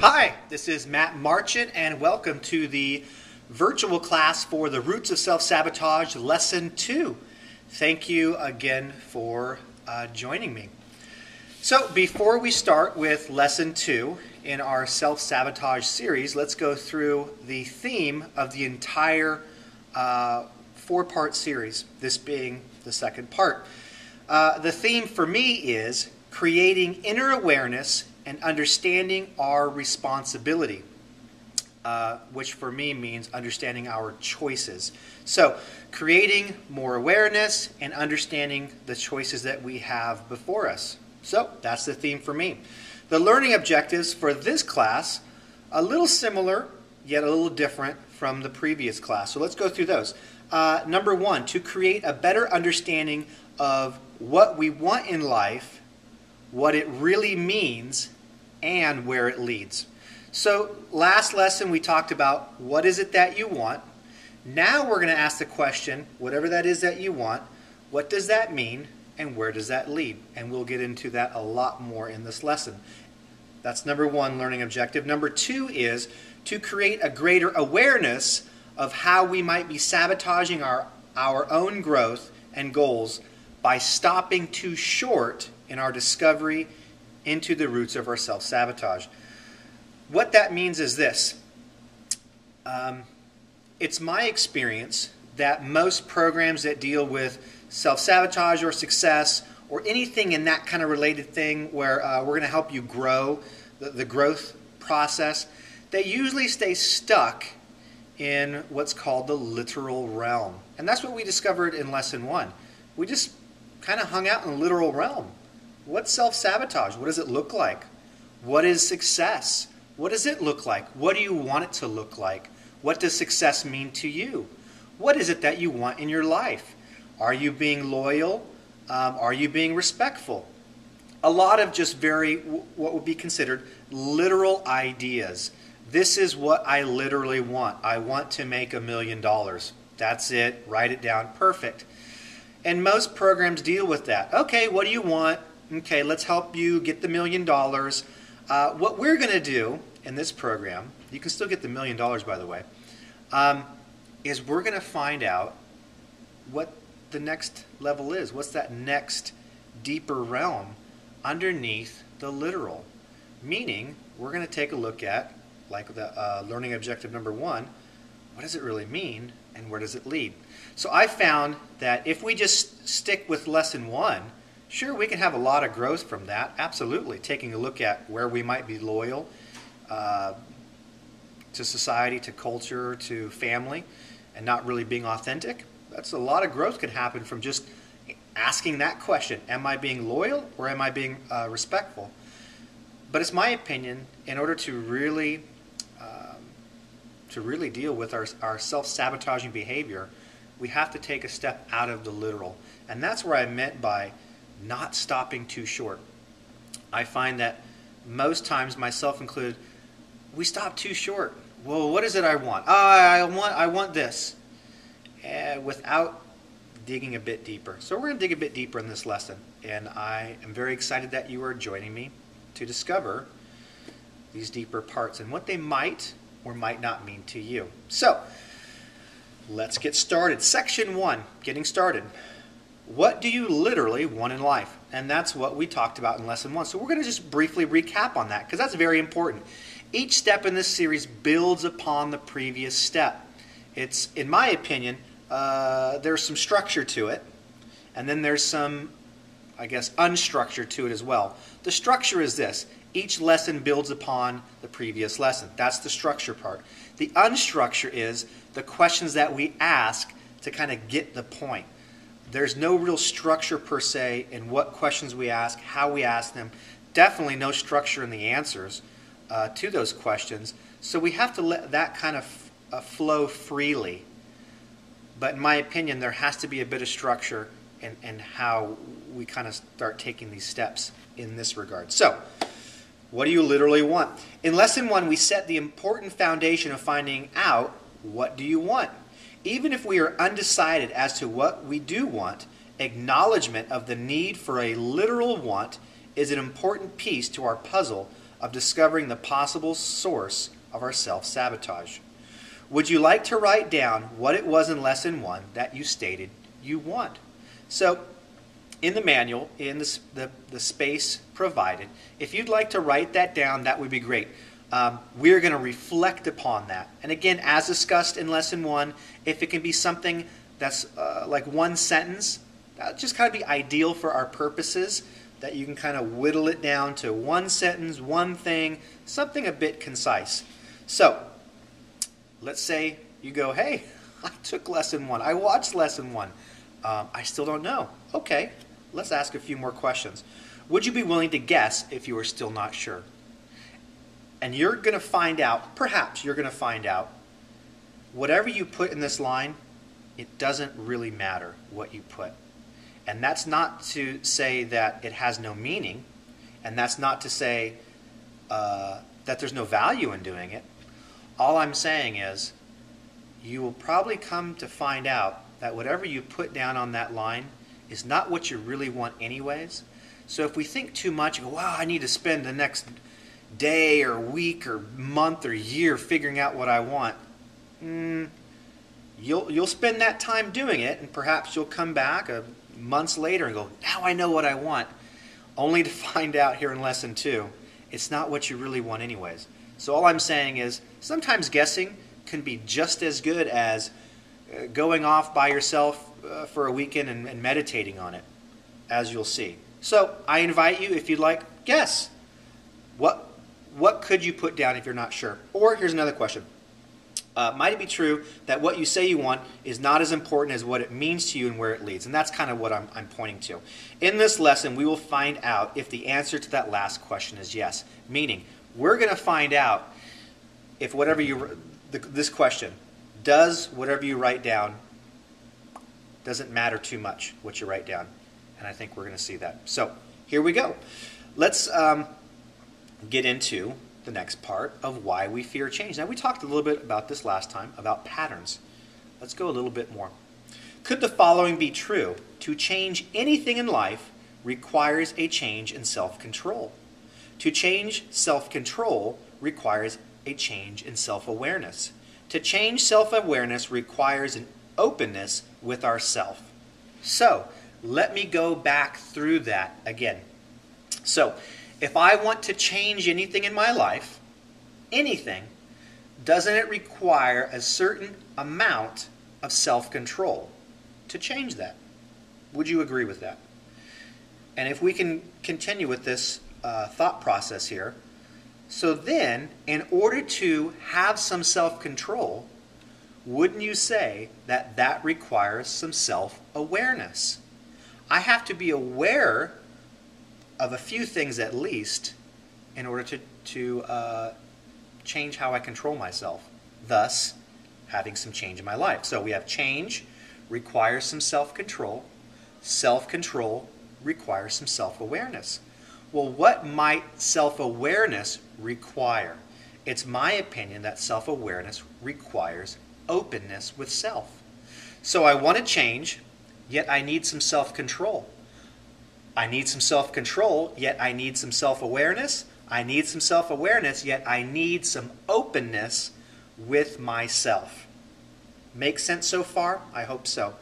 Hi, this is Matt Marchant, and welcome to the virtual class for the Roots of Self-Sabotage, Lesson 2. Thank you again for joining me. So before we start with Lesson 2 in our self-sabotage series, let's go through the theme of the entire four-part series, this being the second part. The theme for me is creating inner awareness and understanding our responsibility, which for me means understanding our choices. So, creating more awareness and understanding the choices that we have before us. So, that's the theme for me. The learning objectives for this class, a little similar, yet a little different from the previous class. So let's go through those. Number 1, to create a better understanding of what we want in life, what it really means, and where it leads. So last lesson we talked about what is it that you want. Now we're going to ask the question, whatever that is that you want, what does that mean and where does that lead? And we'll get into that a lot more in this lesson. That's number 1, learning objective. Number 2 is to create a greater awareness of how we might be sabotaging our own growth and goals by stopping too short in our discovery into the roots of our self-sabotage. What that means is this. It's my experience that most programs that deal with self-sabotage or success or anything in that kind of related thing where we're going to help you grow, the growth process, they usually stay stuck in what's called the literal realm. And that's what we discovered in Lesson 1. We just kind of hung out in the literal realm. What's self-sabotage? What does it look like? What is success? What does it look like? What do you want it to look like? What does success mean to you? What is it that you want in your life? Are you being loyal? Are you being respectful? A lot of just what would be considered literal ideas. This is what I literally want. I want to make $1 million. That's it. Write it down. Perfect. And most programs deal with that. Okay, what do you want? Okay, let's help you get the $1 million. What we're going to do in this program, you can still get the $1 million, by the way, is we're going to find out what the next level is. What's that next deeper realm underneath the literal? Meaning, we're going to take a look at, like the learning objective number 1, what does it really mean and where does it lead? So I found that if we just stick with Lesson 1, sure, we can have a lot of growth from that, absolutely. Taking a look at where we might be loyal to society, to culture, to family, and not really being authentic. That's a lot of growth could happen from just asking that question. Am I being loyal or am I being respectful? But it's my opinion, in order to really deal with our self-sabotaging behavior, we have to take a step out of the literal. And that's where I meant by not stopping too short. I find that most times, myself included, we stop too short. Well, what is it I want? I want this, without digging a bit deeper. So we're going to dig a bit deeper in this lesson, and I am very excited that you are joining me to discover these deeper parts and what they might or might not mean to you. So let's get started. Section 1, getting started. What do you literally want in life? And that's what we talked about in Lesson 1. So we're going to just briefly recap on that because that's very important. Each step in this series builds upon the previous step. It's, in my opinion, there's some structure to it, and then there's some, I guess, unstructure to it as well. The structure is this. Each lesson builds upon the previous lesson. That's the structure part. The unstructure is the questions that we ask to kind of get the point. There's no real structure per se in what questions we ask, how we ask them. Definitely no structure in the answers to those questions. So we have to let that kind of flow freely. But in my opinion, there has to be a bit of structure in how we kind of start taking these steps in this regard. So, what do you literally want? In Lesson 1, we set the important foundation of finding out what do you want. Even if we are undecided as to what we do want, acknowledgement of the need for a literal want is an important piece to our puzzle of discovering the possible source of our self-sabotage. Would you like to write down what it was in Lesson 1 that you stated you want? So, in the manual, in the space provided, if you'd like to write that down, that would be great. We're going to reflect upon that. And again, as discussed in Lesson 1, if it can be something that's like one sentence, that just kind of be ideal for our purposes, that you can kind of whittle it down to one sentence, one thing, something a bit concise. So, let's say you go, hey, I took Lesson 1, I watched Lesson 1, I still don't know. Okay, let's ask a few more questions. Would you be willing to guess if you are still not sure? And you're going to find out, perhaps you're going to find out, whatever you put in this line, it doesn't really matter what you put. And that's not to say that it has no meaning, and that's not to say that there's no value in doing it. All I'm saying is, you will probably come to find out that whatever you put down on that line is not what you really want anyways. So if we think too much, go, wow, I need to spend the next day or week or month or year figuring out what I want. You'll spend that time doing it, and perhaps you'll come back months later and go, now I know what I want, only to find out here in Lesson 2, it's not what you really want anyways. So all I'm saying is, sometimes guessing can be just as good as going off by yourself for a weekend and meditating on it, as you'll see. So I invite you, if you'd like, guess. What could you put down if you're not sure? Or here's another question. Might it be true that what you say you want is not as important as what it means to you and where it leads? And that's kind of what I'm pointing to. In this lesson, we will find out if the answer to that last question is yes. Meaning, we're going to find out if whatever this question, does whatever you write down, doesn't matter too much what you write down. And I think we're going to see that. So, here we go. Let's get into the next part of why we fear change. Now, we talked a little bit about this last time, about patterns. Let's go a little bit more. Could the following be true? To change anything in life requires a change in self-control. To change self-control requires a change in self-awareness. To change self-awareness requires an openness with ourself. So, let me go back through that again. So, if I want to change anything in my life, anything, doesn't it require a certain amount of self-control to change that? Would you agree with that? And if we can continue with this thought process here, so then, in order to have some self-control, wouldn't you say that that requires some self-awareness? I have to be aware of a few things at least in order to change how I control myself, thus having some change in my life. So we have change requires some self-control. Self-control requires some self-awareness. Well, what might self-awareness require? It's my opinion that self-awareness requires openness with self. So I want to change, yet I need some self-control. I need some self-control, yet I need some self-awareness. I need some self-awareness, yet I need some openness with myself. Make sense so far? I hope so.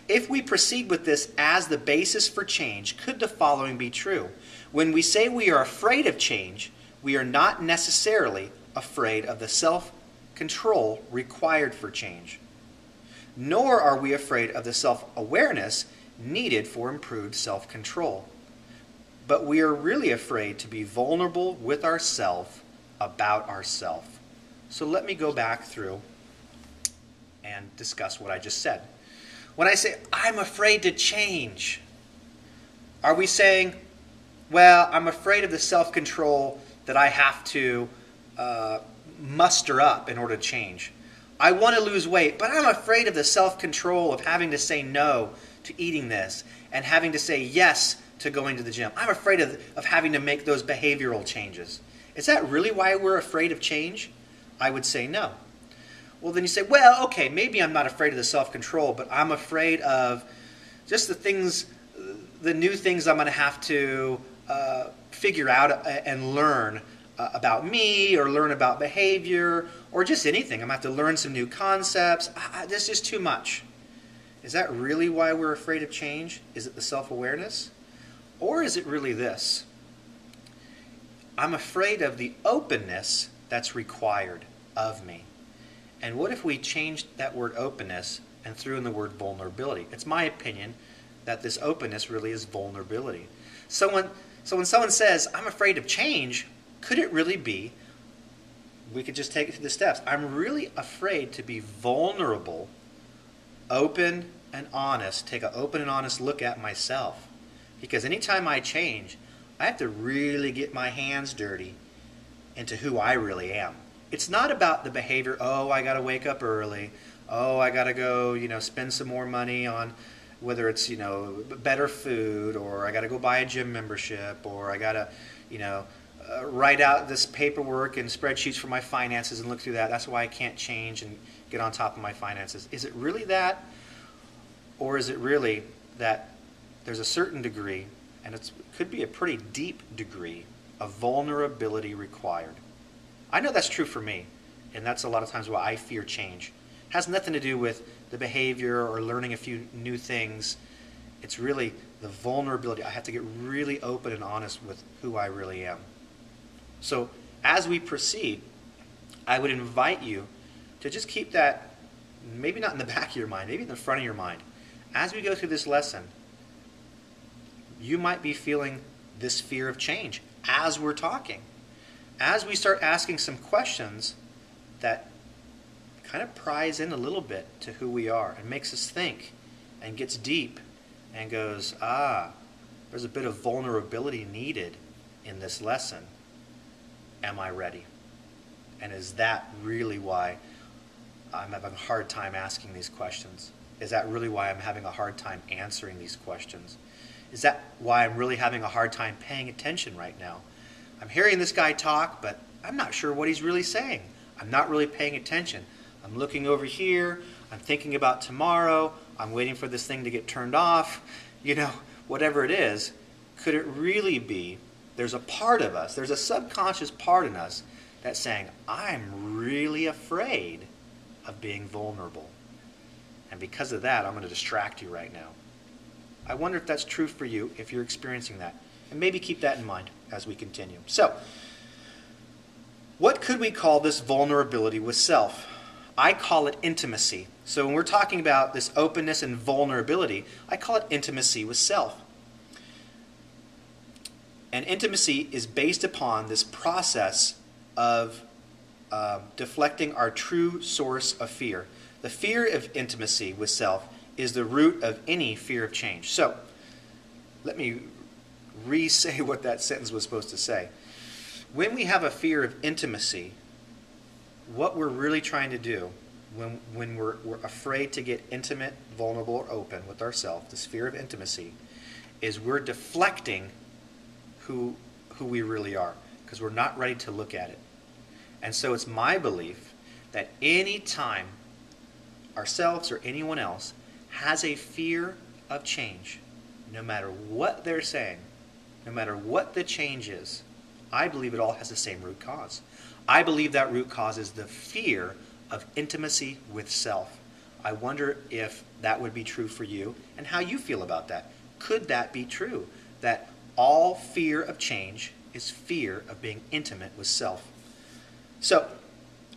If we proceed with this as the basis for change, could the following be true? When we say we are afraid of change, we are not necessarily afraid of the self-control required for change. Nor are we afraid of the self-awareness needed for improved self-control. But we are really afraid to be vulnerable with ourselves about ourselves. So let me go back through and discuss what I just said. When I say, I'm afraid to change, are we saying, well, I'm afraid of the self-control that I have to muster up in order to change? I want to lose weight, but I'm afraid of the self-control of having to say no to eating this and having to say yes to going to the gym. I'm afraid of having to make those behavioral changes. Is that really why we're afraid of change? I would say no. Well, then you say, well, okay, maybe I'm not afraid of the self-control, but I'm afraid of just the new things I'm going to have to figure out and learn about me or learn about behavior or just anything. I'm going to have to learn some new concepts. This is too much. Is that really why we're afraid of change? Is it the self-awareness? Or is it really this? I'm afraid of the openness that's required of me. And what if we changed that word openness and threw in the word vulnerability? It's my opinion that this openness really is vulnerability. So when someone says, I'm afraid of change, could it really be, we could just take it to the steps, I'm really afraid to be vulnerable, open and honest, take an open and honest look at myself. Because anytime I change, I have to really get my hands dirty into who I really am. It's not about the behavior, oh, I got to wake up early, oh, I got to go, spend some more money on whether it's, better food, or I got to go buy a gym membership, or I got to, write out this paperwork and spreadsheets for my finances and look through that. That's why I can't change and get on top of my finances. Is it really that? Or is it really that there's a certain degree, and it could be a pretty deep degree, of vulnerability required? I know that's true for me, and that's a lot of times why I fear change. It has nothing to do with the behavior or learning a few new things. It's really the vulnerability. I have to get really open and honest with who I really am. So as we proceed, I would invite you to just keep that, maybe not in the back of your mind, maybe in the front of your mind. As we go through this lesson, you might be feeling this fear of change as we're talking. As we start asking some questions that kind of pries in a little bit to who we are and makes us think and gets deep and goes, there's a bit of vulnerability needed in this lesson. Am I ready? And is that really why I'm having a hard time asking these questions? Is that really why I'm having a hard time answering these questions? Is that why I'm really having a hard time paying attention right now? I'm hearing this guy talk, but I'm not sure what he's really saying. I'm not really paying attention. I'm looking over here. I'm thinking about tomorrow. I'm waiting for this thing to get turned off. Whatever it is, could it really be there's a part of us, there's a subconscious part in us that's saying, I'm really afraid of being vulnerable. And because of that, I'm going to distract you right now. I wonder if that's true for you, if you're experiencing that. And maybe keep that in mind as we continue. So, what could we call this vulnerability with self? I call it intimacy. So when we're talking about this openness and vulnerability, I call it intimacy with self. And intimacy is based upon this process of deflecting our true source of fear. The fear of intimacy with self is the root of any fear of change. So, let me re-say what that sentence was supposed to say. When we have a fear of intimacy, what we're really trying to do when we're afraid to get intimate, vulnerable, or open with ourselves, this fear of intimacy, is we're deflecting who we really are, because we're not ready to look at it. And so it's my belief that any time ourselves or anyone else has a fear of change, no matter what they're saying, no matter what the change is, I believe it all has the same root cause. I believe that root cause is the fear of intimacy with self. I wonder if that would be true for you and how you feel about that. Could that be true? That all fear of change is fear of being intimate with self. So,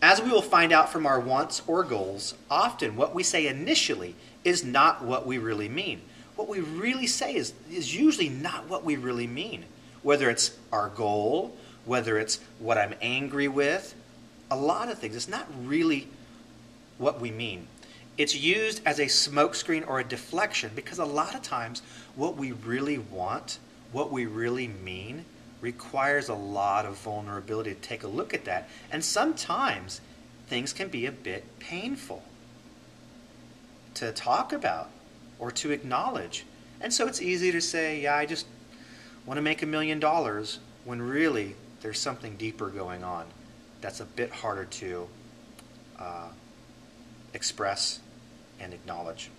as we will find out from our wants or goals, often what we say initially is not what we really mean. What we really say is usually not what we really mean. Whether it's our goal, whether it's what I'm angry with, a lot of things. It's not really what we mean. It's used as a smokescreen or a deflection because a lot of times what we really want, what we really mean, requires a lot of vulnerability to take a look at that. And sometimes things can be a bit painful to talk about or to acknowledge. And so it's easy to say, yeah, I just want to make $1 million, when really there's something deeper going on that's a bit harder to express and acknowledge.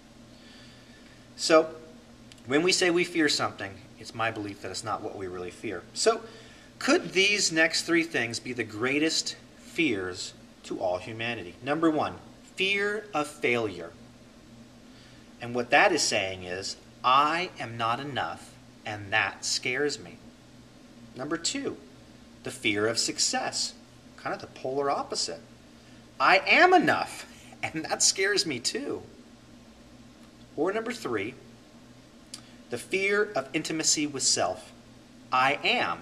So when we say we fear something, it's my belief that it's not what we really fear. So Could these next three things be the greatest fears to all humanity? Number one, fear of failure. And what that is saying is, I am not enough, and that scares me. Number two, the fear of success. Kind of the polar opposite. I am enough, and that scares me too. Or number three, the fear of intimacy with self. I am,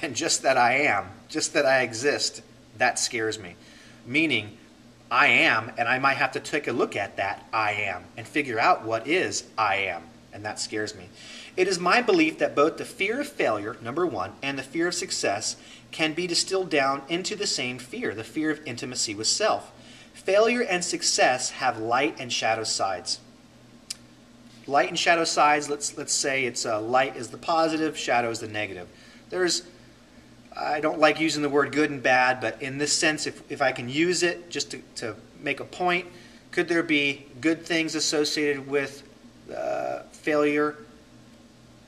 and just that I am, just that I exist, that scares me. Meaning, I am, and I might have to take a look at that I am and figure out what is I am, and that scares me. It is my belief that both the fear of failure, number one, and the fear of success can be distilled down into the same fear, the fear of intimacy with self. Failure and success have light and shadow sides. Light and shadow sides, let's say it's light is the positive, shadow is the negative. I don't like using the word good and bad, but in this sense, if I can use it just to make a point, could there be good things associated with failure,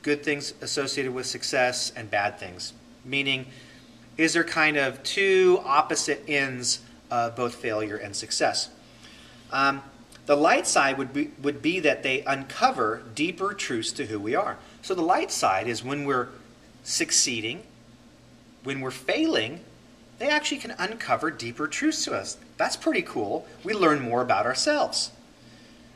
good things associated with success, and bad things? Meaning, is there kind of two opposite ends of both failure and success? The light side would be that they uncover deeper truths to who we are. So the light side is when we're succeeding, when we're failing, they actually can uncover deeper truths to us. That's pretty cool. We learn more about ourselves.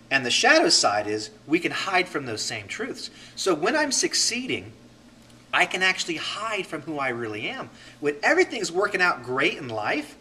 And the shadow side is we can hide from those same truths. So when I'm succeeding, I can actually hide from who I really am. When everything's working out great in life,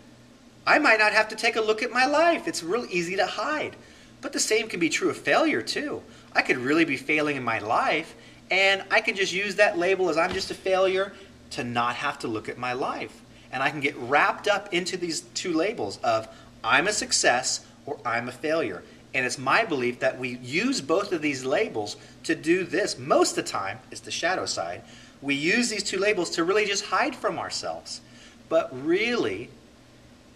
I might not have to take a look at my life. It's real easy to hide. But the same can be true of failure too. I could really be failing in my life, and I can just use that label as I'm just a failure to not have to look at my life. And I can get wrapped up into these two labels of I'm a success or I'm a failure. And it's my belief that we use both of these labels to do this. Most of the time, it's the shadow side. We use these two labels to really just hide from ourselves. But really,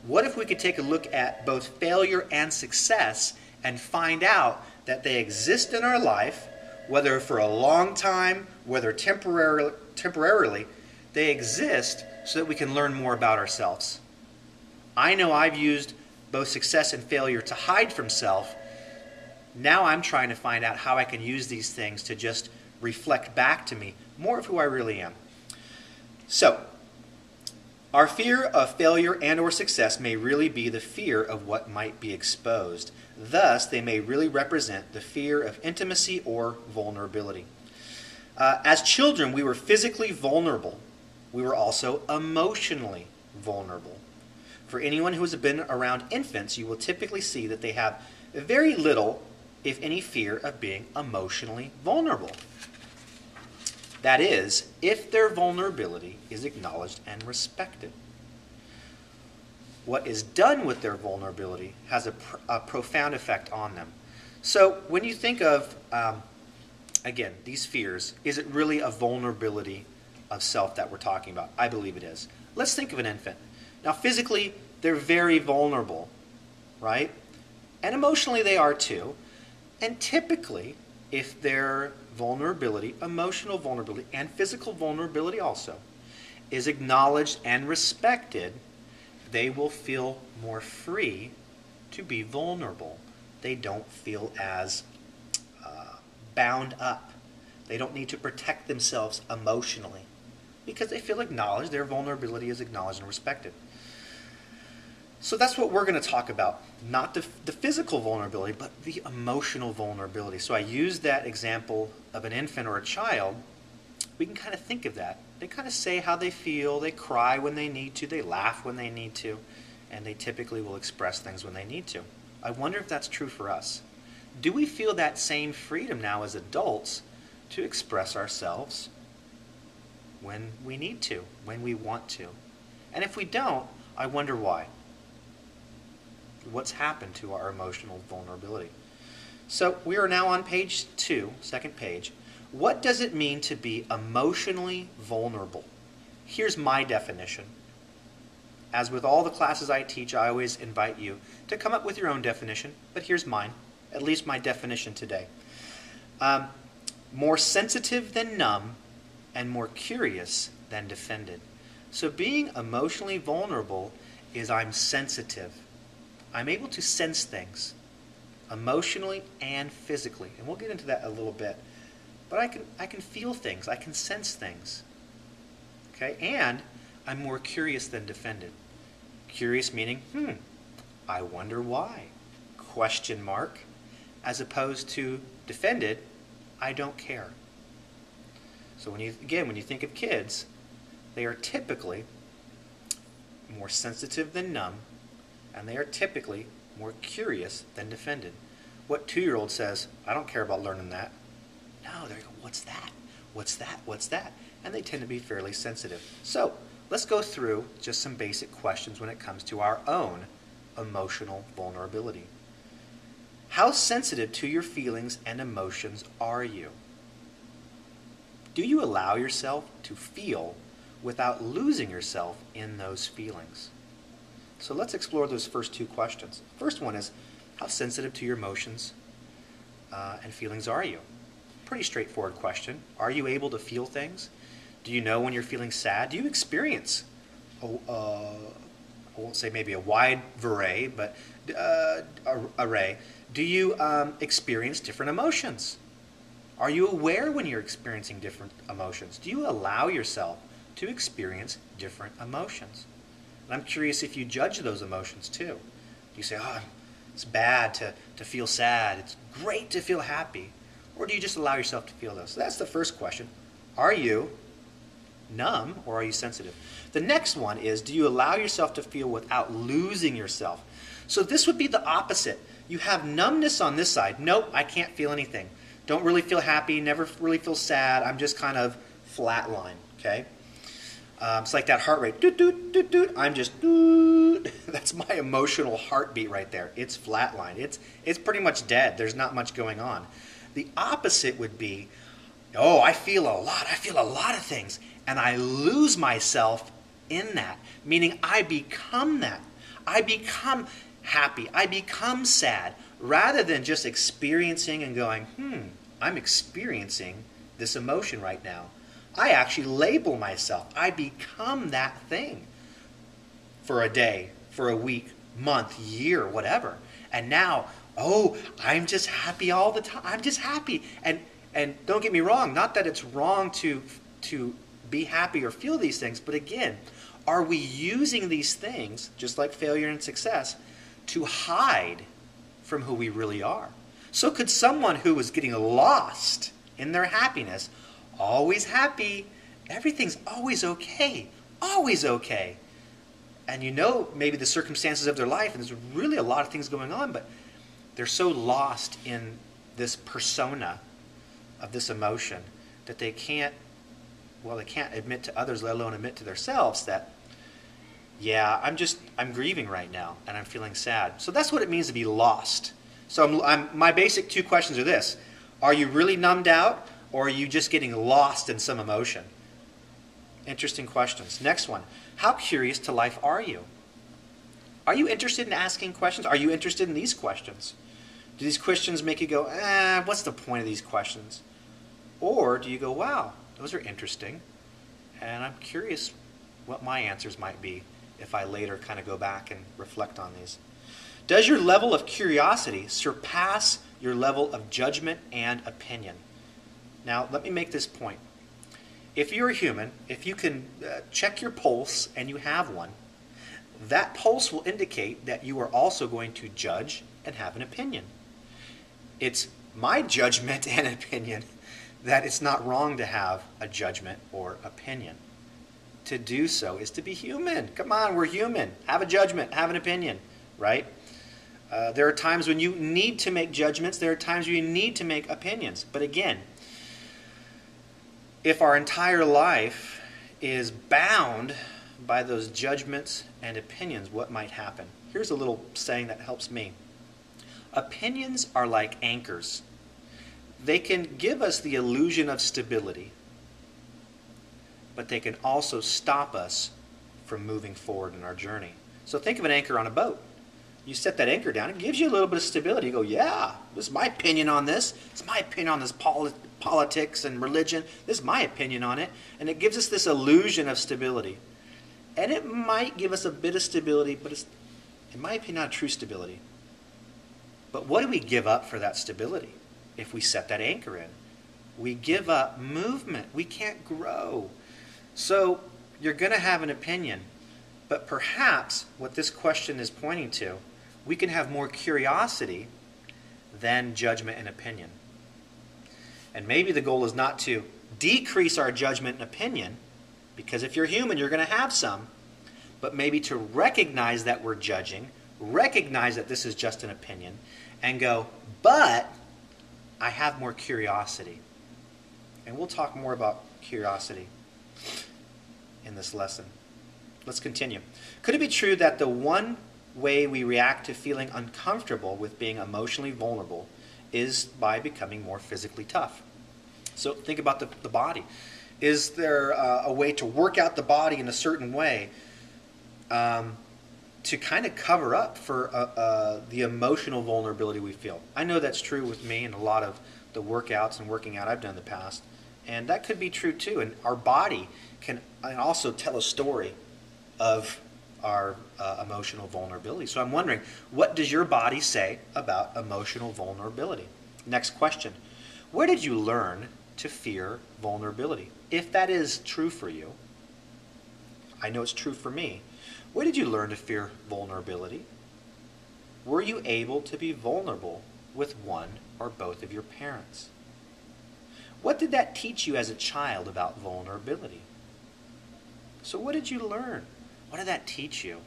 what if we could take a look at both failure and success and find out that they exist in our life, whether for a long time, whether temporarily, they exist so that we can learn more about ourselves. I know I've used both success and failure to hide from self. Now I'm trying to find out how I can use these things to just reflect back to me more of who I really am. So, our fear of failure and or success may really be the fear of what might be exposed. Thus, they may really represent the fear of intimacy or vulnerability. As children, we were physically vulnerable. We were also emotionally vulnerable. For anyone who has been around infants, you will typically see that they have very little, if any, fear of being emotionally vulnerable. That is, if their vulnerability is acknowledged and respected. What is done with their vulnerability has a profound effect on them. So when you think of, again, these fears, is it really a vulnerability of self that we're talking about? I believe it is. Let's think of an infant. Now physically, they're very vulnerable, right? And emotionally they are too. And typically, if their vulnerability, emotional vulnerability, and physical vulnerability also, is acknowledged and respected, they will feel more free to be vulnerable. They don't feel as bound up. They don't need to protect themselves emotionally because they feel acknowledged. Their vulnerability is acknowledged and respected. So that's what we're going to talk about. Not the physical vulnerability, but the emotional vulnerability. So I use that example of an infant or a child. We can kind of think of that. They kind of say how they feel. They cry when they need to. They laugh when they need to. And they typically will express things when they need to. I wonder if that's true for us. Do we feel that same freedom now as adults to express ourselves when we need to, when we want to? And if we don't, I wonder why. What's happened to our emotional vulnerability? So we are now on page 2, second page. What does it mean to be emotionally vulnerable? Here's my definition. As with all the classes I teach, I always invite you to come up with your own definition, but here's mine, at least my definition today. More sensitive than numb and more curious than defended. So being emotionally vulnerable is I'm sensitive. I'm able to sense things emotionally and physically. And we'll get into that a little bit. But I can feel things. I can sense things. Okay? And I'm more curious than defended. Curious meaning, I wonder why. Question mark. As opposed to defended, I don't care. So when you think of kids, they are typically more sensitive than numb, and they are typically more curious than defended. What 2-year-old says, I don't care about learning that. No, they go, what's that? What's that? What's that? And they tend to be fairly sensitive. So let's go through just some basic questions when it comes to our own emotional vulnerability. How sensitive to your feelings and emotions are you? Do you allow yourself to feel without losing yourself in those feelings? So let's explore those first 2 questions. First one is, how sensitive to your emotions and feelings are you? Pretty straightforward question. Are you able to feel things? Do you know when you're feeling sad? Do you experience, I won't say maybe a wide array, but array. Do you experience different emotions? Are you aware when you're experiencing different emotions? Do you allow yourself to experience different emotions? And I'm curious if you judge those emotions too. Do you say, it's bad to feel sad. It's great to feel happy. Or do you just allow yourself to feel those? So that's the first question. Are you numb or are you sensitive? The next one is, do you allow yourself to feel without losing yourself? So this would be the opposite. You have numbness on this side. Nope, I can't feel anything. Don't really feel happy, never really feel sad. I'm just kind of flatline, okay? It's like that heart rate. Doot, doot, doot, doot. I'm just doot. That's my emotional heartbeat right there. It's flatline. It's pretty much dead. There's not much going on. The opposite would be, I feel a lot. I feel a lot of things. And I lose myself in that. Meaning I become that. I become happy. I become sad. Rather than just experiencing and going, I'm experiencing this emotion right now. I actually label myself. I become that thing for a day, for a week, month, year, whatever. And now, I'm just happy all the time. I'm just happy. And don't get me wrong, not that it's wrong to be happy or feel these things, but again, are we using these things, just like failure and success, to hide from who we really are? So could someone who was getting lost in their happiness, always happy, everything's always okay, and maybe the circumstances of their life, and there's really a lot of things going on, but they're so lost in this persona of this emotion that they can't admit to others, let alone admit to themselves that, I'm grieving right now, and I'm feeling sad. So that's what it means to be lost. So my basic 2 questions are this. Are you really numbed out, or are you just getting lost in some emotion? Interesting questions. Next one. How curious to life are you? Are you interested in asking questions? Are you interested in these questions? Do these questions make you go, what's the point of these questions? Or do you go, wow, those are interesting, and I'm curious what my answers might be if I later kind of go back and reflect on these. Does your level of curiosity surpass your level of judgment and opinion? Now, let me make this point. If you're a human, if you can check your pulse, and you have one, that pulse will indicate that you are also going to judge and have an opinion. It's my judgment and opinion that it's not wrong to have a judgment or opinion. To do so is to be human. Come on, we're human. Have a judgment, have an opinion, right? There are times when you need to make judgments. There are times when you need to make opinions. But again, if our entire life is bound by those judgments and opinions, what might happen? Here's a little saying that helps me. Opinions are like anchors. They can give us the illusion of stability, but they can also stop us from moving forward in our journey. So think of an anchor on a boat. You set that anchor down, it gives you a little bit of stability. You go, this is my opinion on this. It's my opinion on this politics and religion. This is my opinion on it. And it gives us this illusion of stability. And it might give us a bit of stability, but it's, in my opinion, not true stability. But what do we give up for that stability if we set that anchor in? We give up movement. We can't grow. So you're going to have an opinion. But perhaps what this question is pointing to, we can have more curiosity than judgment and opinion. And maybe the goal is not to decrease our judgment and opinion, because if you're human, you're going to have some, but maybe to recognize that we're judging, recognize that this is just an opinion, and go, but I have more curiosity. And we'll talk more about curiosity in this lesson. Let's continue. Could it be true that the one way we react to feeling uncomfortable with being emotionally vulnerable is by becoming more physically tough? So think about the body. Is there a way to work out the body in a certain way to kind of cover up for the emotional vulnerability we feel? I know that's true with me and a lot of the workouts and working out I've done in the past. And that could be true too. And our body can also tell a story of our emotional vulnerability. So I'm wondering, what does your body say about emotional vulnerability? Next question. Where did you learn to fear vulnerability? If that is true for you, I know it's true for me. Where did you learn to fear vulnerability? Were you able to be vulnerable with one or both of your parents? What did that teach you as a child about vulnerability? So what did you learn? What did that teach you?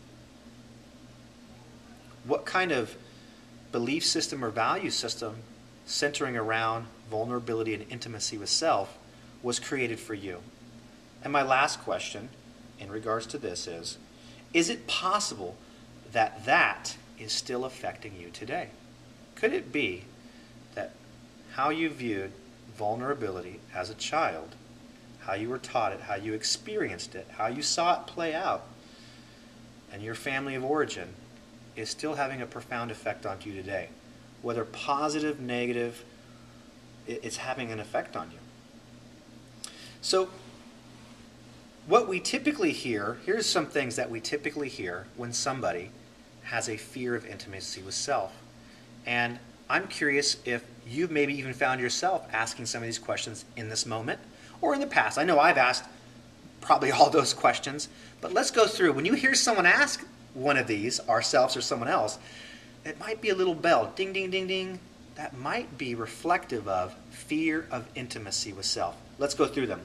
What kind of belief system or value system centering around vulnerability and intimacy with self was created for you? And my last question in regards to this is it possible that that is still affecting you today? Could it be that how you viewed vulnerability as a child, how you were taught it, how you experienced it, how you saw it play out, and your family of origin is still having a profound effect on you today? Whether positive, negative, it's having an effect on you. So what we typically hear, here's some things that we typically hear when somebody has a fear of intimacy with self. And I'm curious if you've maybe even found yourself asking some of these questions in this moment or in the past. I know I've asked probably all those questions, but let's go through. When you hear someone ask one of these, ourselves or someone else, it might be a little bell, ding, ding, ding, ding. That might be reflective of fear of intimacy with self. Let's go through them.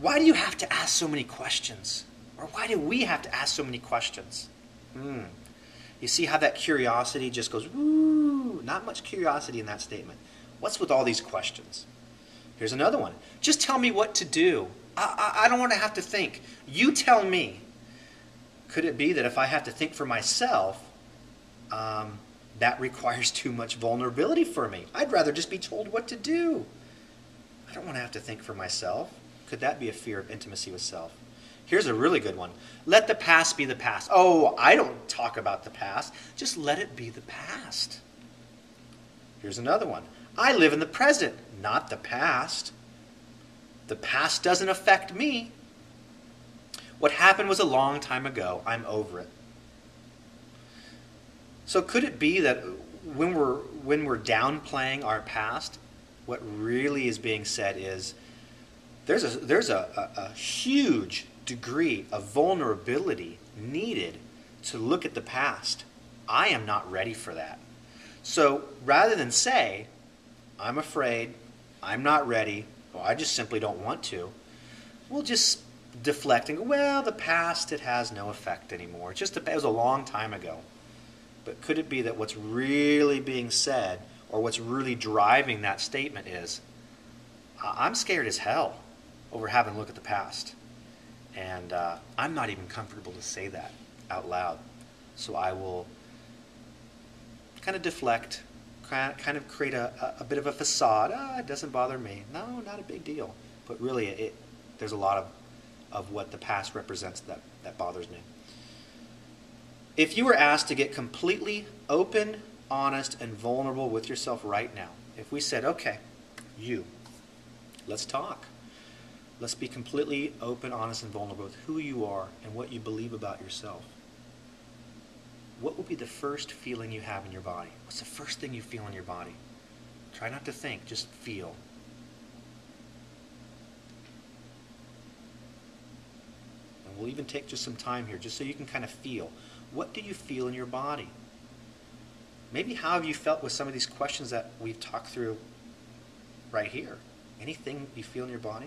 Why do you have to ask so many questions? Or why do we have to ask so many questions? You see how that curiosity just goes, woo, not much curiosity in that statement. What's with all these questions? Here's another one. Just tell me what to do. I don't want to have to think. You tell me. Could it be that if I have to think for myself, that requires too much vulnerability for me? I'd rather just be told what to do. I don't want to have to think for myself. Could that be a fear of intimacy with self? Here's a really good one. Let the past be the past. Oh, I don't talk about the past. Just let it be the past. Here's another one. I live in the present, not the past. The past doesn't affect me. What happened was a long time ago. I'm over it. So could it be that when we're downplaying our past, what really is being said is there's a huge degree of vulnerability needed to look at the past. I am not ready for that. So rather than say, I'm afraid, I'm not ready, or I just simply don't want to, we'll just deflect and go, well, the past, it has no effect anymore. It was a long time ago. But could it be that what's really being said, or what's really driving that statement is, I'm scared as hell over having a look at the past. And I'm not even comfortable to say that out loud. So I will kind of deflect, kind of create a bit of a facade. It doesn't bother me. No, not a big deal. But really, there's a lot of what the past represents that bothers me. If you were asked to get completely open, honest, and vulnerable with yourself right now, if we said, okay, you. Let's talk. Let's be completely open, honest, and vulnerable with who you are and what you believe about yourself. What will be the first feeling you have in your body? What's the first thing you feel in your body? Try not to think, just feel. And we'll even take just some time here just so you can kind of feel. What do you feel in your body? Maybe how have you felt with some of these questions that we've talked through right here? Anything you feel in your body?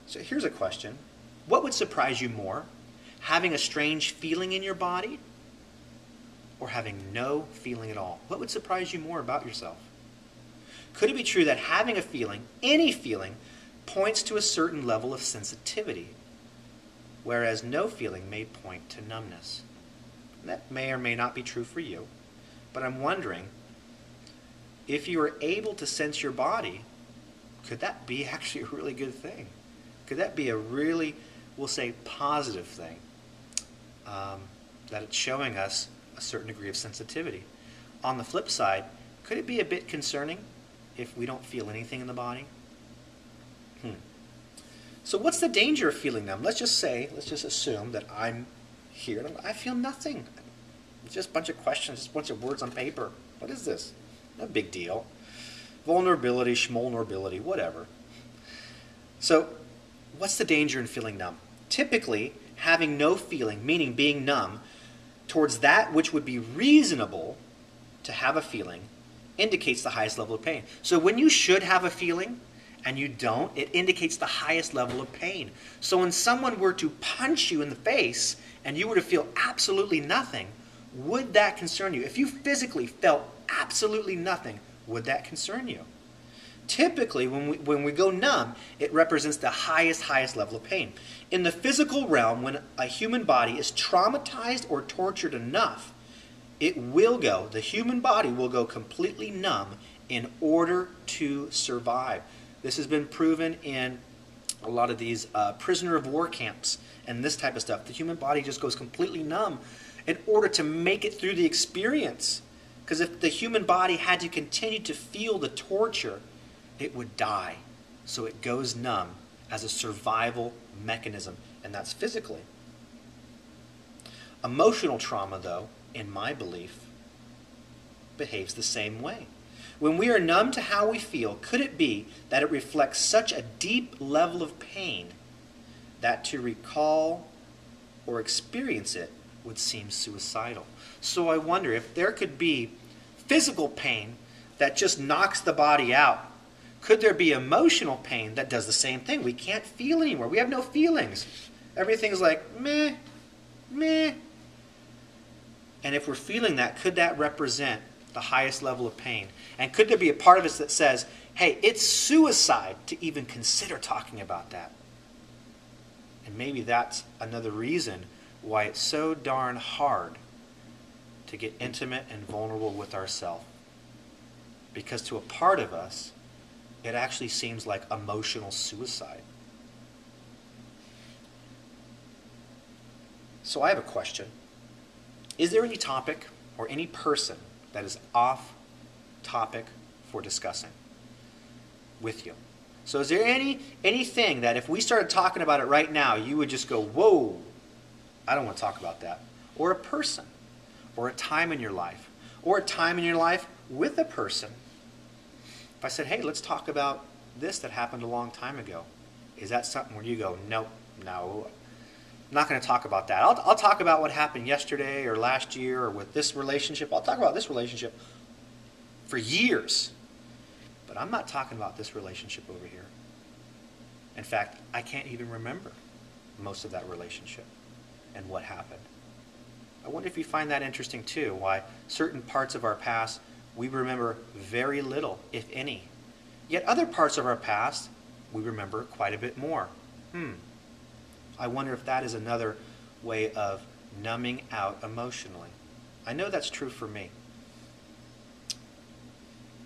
So here's a question. What would surprise you more? Having a strange feeling in your body or having no feeling at all? What would surprise you more about yourself? Could it be true that having a feeling, any feeling, points to a certain level of sensitivity, whereas no feeling may point to numbness? And that may or may not be true for you, but I'm wondering, if you are able to sense your body, could that be actually a really good thing? Could that be a really, we'll say, positive thing? That it's showing us a certain degree of sensitivity. On the flip side, could it be a bit concerning if we don't feel anything in the body? So what's the danger of feeling numb? Let's just assume that I'm here and I feel nothing. It's just a bunch of questions, just a bunch of words on paper. What is this? No big deal. Vulnerability, schmolnerability, whatever. So what's the danger in feeling numb? Typically, having no feeling, meaning being numb, towards that which would be reasonable to have a feeling, indicates the highest level of pain. So when you should have a feeling and you don't, it indicates the highest level of pain. So when someone were to punch you in the face and you were to feel absolutely nothing, would that concern you? If you physically felt absolutely nothing, would that concern you? Typically, when we go numb, it represents the highest level of pain. In the physical realm, when a human body is traumatized or tortured enough, the human body will go completely numb in order to survive. This has been proven in a lot of these prisoner of war camps and this type of stuff. The human body just goes completely numb in order to make it through the experience. Because if the human body had to continue to feel the torture, it would die. So it goes numb as a survival mechanism, and that's physically. Emotional trauma, though, in my belief, behaves the same way. When we are numb to how we feel, could it be that it reflects such a deep level of pain that to recall or experience it would seem suicidal? So I wonder if there could be physical pain that just knocks the body out. Could there be emotional pain that does the same thing? We can't feel anymore. We have no feelings. Everything's like, meh, meh. And if we're feeling that, could that represent the highest level of pain? And could there be a part of us that says, hey, it's suicide to even consider talking about that? And maybe that's another reason why it's so darn hard to get intimate and vulnerable with ourselves. Because to a part of us, it actually seems like emotional suicide. So I have a question. Is there any topic or any person that is off topic for discussing with you? So is there anything that if we started talking about it right now, you would just go, whoa, I don't want to talk about that? Or a person, or a time in your life, or a time in your life with a person. If I said, hey, let's talk about this that happened a long time ago, is that something where you go, nope, no, I'm not going to talk about that. I'll talk about what happened yesterday or last year or with this relationship. I'll talk about this relationship for years. But I'm not talking about this relationship over here. In fact, I can't even remember most of that relationship and what happened. I wonder if you find that interesting too, why certain parts of our past we remember very little, if any. Yet other parts of our past we remember quite a bit more. I wonder if that is another way of numbing out emotionally. I know that's true for me.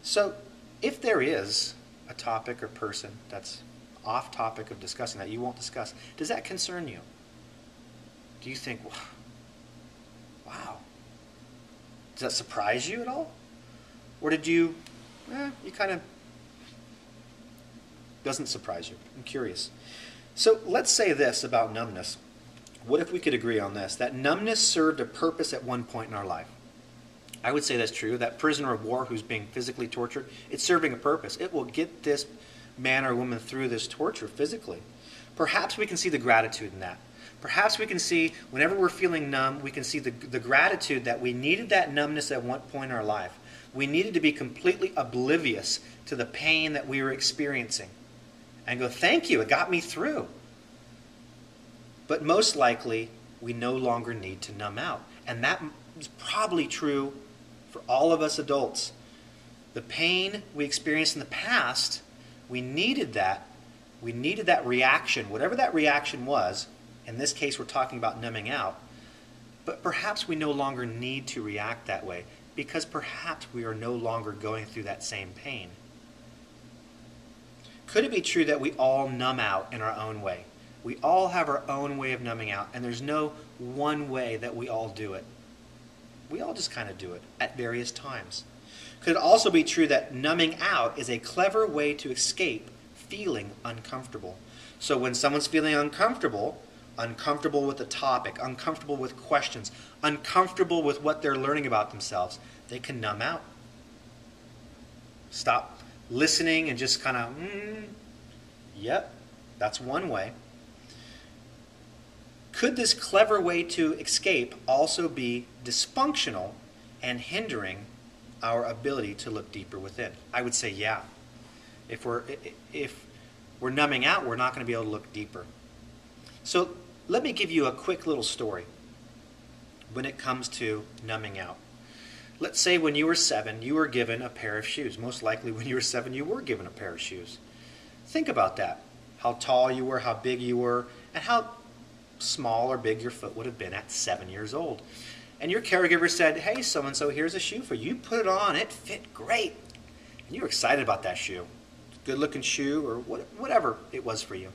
So if there is a topic or person that's off topic of discussing that you won't discuss, does that concern you? Do you think, wow, does that surprise you at all? Or did you kind of Doesn't surprise you. I'm curious. So let's say this about numbness. What if we could agree on this? That numbness served a purpose at one point in our life. I would say that's true. That prisoner of war who's being physically tortured, it's serving a purpose. It will get this man or woman through this torture physically. Perhaps we can see the gratitude in that. Perhaps we can see, whenever we're feeling numb, we can see the gratitude that we needed that numbness at one point in our life. We needed to be completely oblivious to the pain that we were experiencing. And go, thank you, it got me through. But most likely, we no longer need to numb out. And that is probably true for all of us adults. The pain we experienced in the past, we needed that. We needed that reaction, whatever that reaction was. In this case, we're talking about numbing out. But perhaps we no longer need to react that way because perhaps we are no longer going through that same pain. Could it be true that we all numb out in our own way? We all have our own way of numbing out, and there's no one way that we all do it. We all just kind of do it at various times. Could it also be true that numbing out is a clever way to escape feeling uncomfortable? So when someone's feeling uncomfortable with the topic, uncomfortable with questions, uncomfortable with what they're learning about themselves, they can numb out. Stop listening and just kind of, yep, that's one way. Could this clever way to escape also be dysfunctional and hindering our ability to look deeper within? I would say yeah. If we're numbing out, we're not going to be able to look deeper. So let me give you a quick little story when it comes to numbing out. Let's say when you were 7, you were given a pair of shoes. Most likely when you were 7, you were given a pair of shoes. Think about that. How tall you were, how big you were, and how small or big your foot would have been at 7 years old. And your caregiver said, hey, so-and-so, here's a shoe for you. You put it on, it fit great. And you were excited about that shoe. Good-looking shoe or whatever it was for you.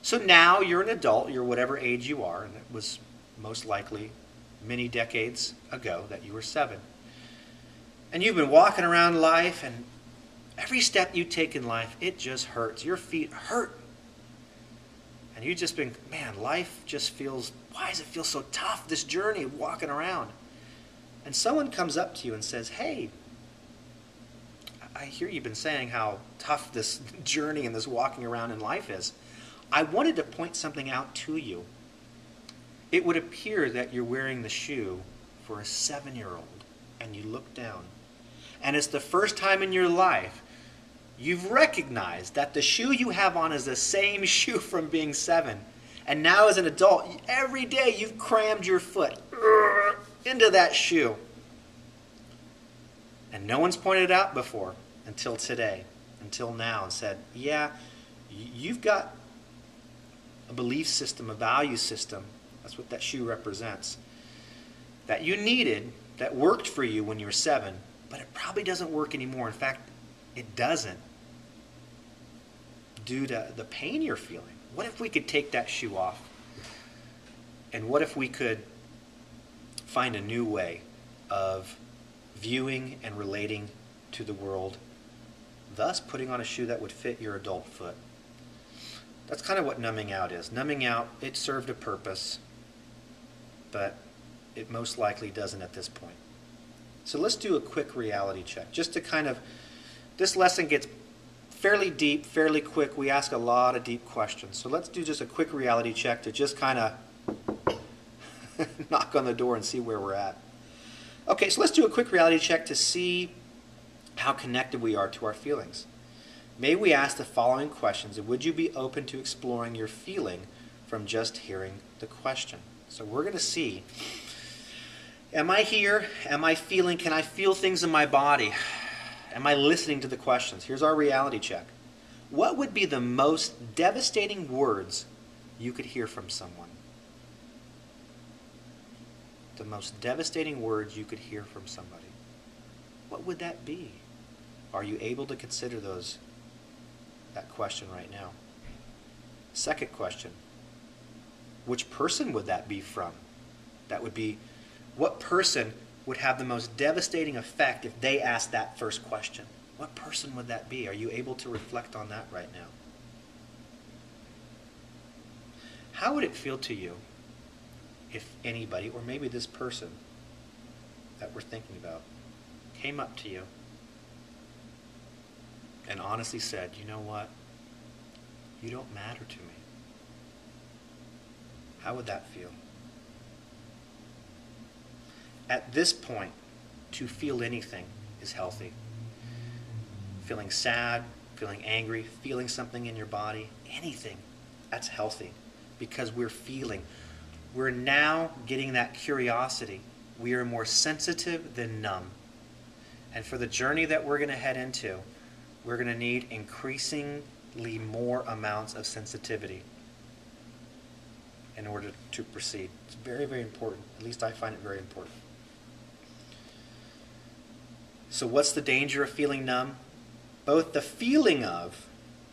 So now you're an adult, you're whatever age you are, and it was most likely many decades ago that you were 7. And you've been walking around life, and every step you take in life, it just hurts. Your feet hurt. And you've just been, man, life just feels, why does it feel so tough, this journey of walking around? And someone comes up to you and says, hey, I hear you've been saying how tough this journey and this walking around in life is. I wanted to point something out to you. It would appear that you're wearing the shoe for a 7-year-old, and you look down. And it's the first time in your life you've recognized that the shoe you have on is the same shoe from being 7. And now as an adult, every day you've crammed your foot into that shoe. And no one's pointed it out before until today, until now, and said, yeah, you've got a belief system, a value system. That's what that shoe represents. That you needed, that worked for you when you were 7, but it probably doesn't work anymore. In fact, it doesn't. Due to the pain you're feeling. What if we could take that shoe off? And what if we could find a new way of viewing and relating to the world, thus putting on a shoe that would fit your adult foot? That's kind of what numbing out is. Numbing out, it served a purpose, but it most likely doesn't at this point. So let's do a quick reality check. Just to kind of, this lesson gets fairly deep, fairly quick. We ask a lot of deep questions. So let's do just a quick reality check to just kind of knock on the door and see where we're at. Okay, so let's do a quick reality check to see how connected we are to our feelings. May we ask the following questions, and would you be open to exploring your feeling from just hearing the question? So we're going to see, am I here? Am I feeling? Can I feel things in my body? Am I listening to the questions? Here's our reality check. What would be the most devastating words you could hear from someone? The most devastating words you could hear from somebody. What would that be? Are you able to consider that question right now? Second question. Which person would that be from? That would be, what person would have the most devastating effect if they asked that first question? What person would that be? Are you able to reflect on that right now? How would it feel to you if anybody, or maybe this person that we're thinking about, came up to you and honestly said, you know what? You don't matter to me. How would that feel? At this point, to feel anything is healthy. Feeling sad, feeling angry, feeling something in your body, anything, that's healthy because we're feeling. We're now getting that curiosity. We are more sensitive than numb. And for the journey that we're going to head into, we're going to need increasingly more amounts of sensitivity in order to proceed. It's very, very important. At least I find it very important. So what's the danger of feeling numb? Both the feeling of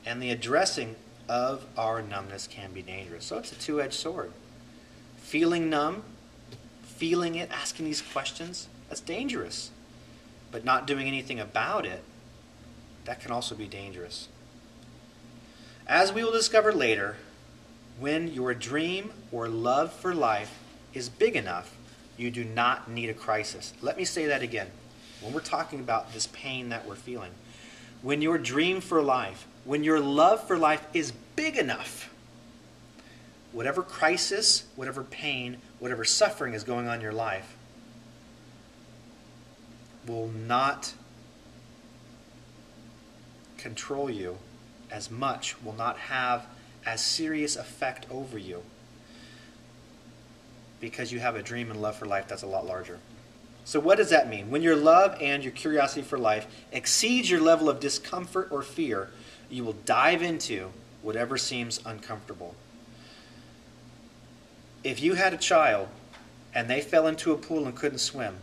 and the addressing of our numbness can be dangerous. So it's a two-edged sword. Feeling numb, feeling it, asking these questions, that's dangerous. But not doing anything about it, that can also be dangerous. As we will discover later, when your dream or love for life is big enough, you do not need a crisis. Let me say that again. When we're talking about this pain that we're feeling, when your dream for life, when your love for life is big enough, whatever crisis, whatever pain, whatever suffering is going on in your life will not control you as much, will not have as serious effect over you because you have a dream and love for life that's a lot larger. So what does that mean? When your love and your curiosity for life exceeds your level of discomfort or fear, you will dive into whatever seems uncomfortable. If you had a child and they fell into a pool and couldn't swim,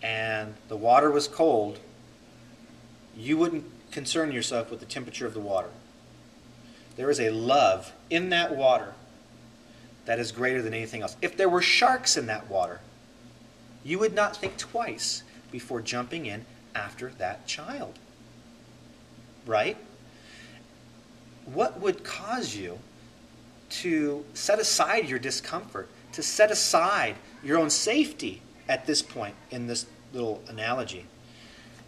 and the water was cold, you wouldn't concern yourself with the temperature of the water. There is a love in that water that is greater than anything else. If there were sharks in that water, you would not think twice before jumping in after that child. Right? What would cause you to set aside your discomfort, to set aside your own safety at this point in this little analogy?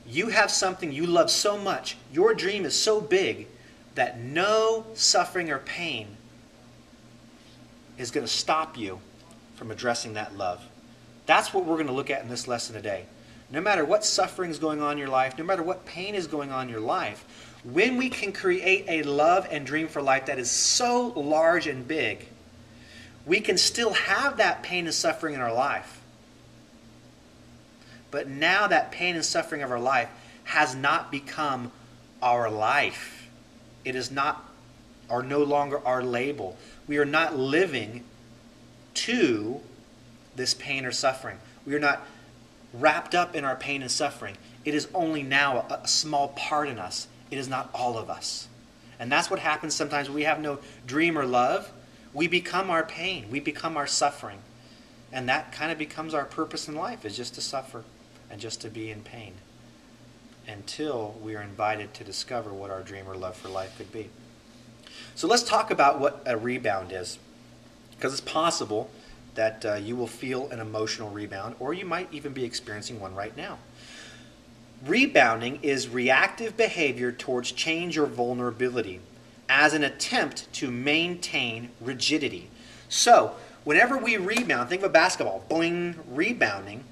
You have something you love so much, your dream is so big that no suffering or pain is going to stop you from addressing that love. That's what we're going to look at in this lesson today. No matter what suffering is going on in your life, no matter what pain is going on in your life, when we can create a love and dream for life that is so large and big, we can still have that pain and suffering in our life. But now that pain and suffering of our life has not become our life. It is not, or no longer our label. We are not living to this pain or suffering. We are not wrapped up in our pain and suffering. It is only now a small part in us. It is not all of us. And that's what happens sometimes when we have no dream or love. We become our pain. We become our suffering. And that kind of becomes our purpose in life, is just to suffer and just to be in pain until we are invited to discover what our dream or love for life could be. So let's talk about what a rebound is, because it's possible that you will feel an emotional rebound, or you might even be experiencing one right now. Rebounding is reactive behavior towards change or vulnerability as an attempt to maintain rigidity. So, whenever we rebound, think of a basketball, boing, rebounding,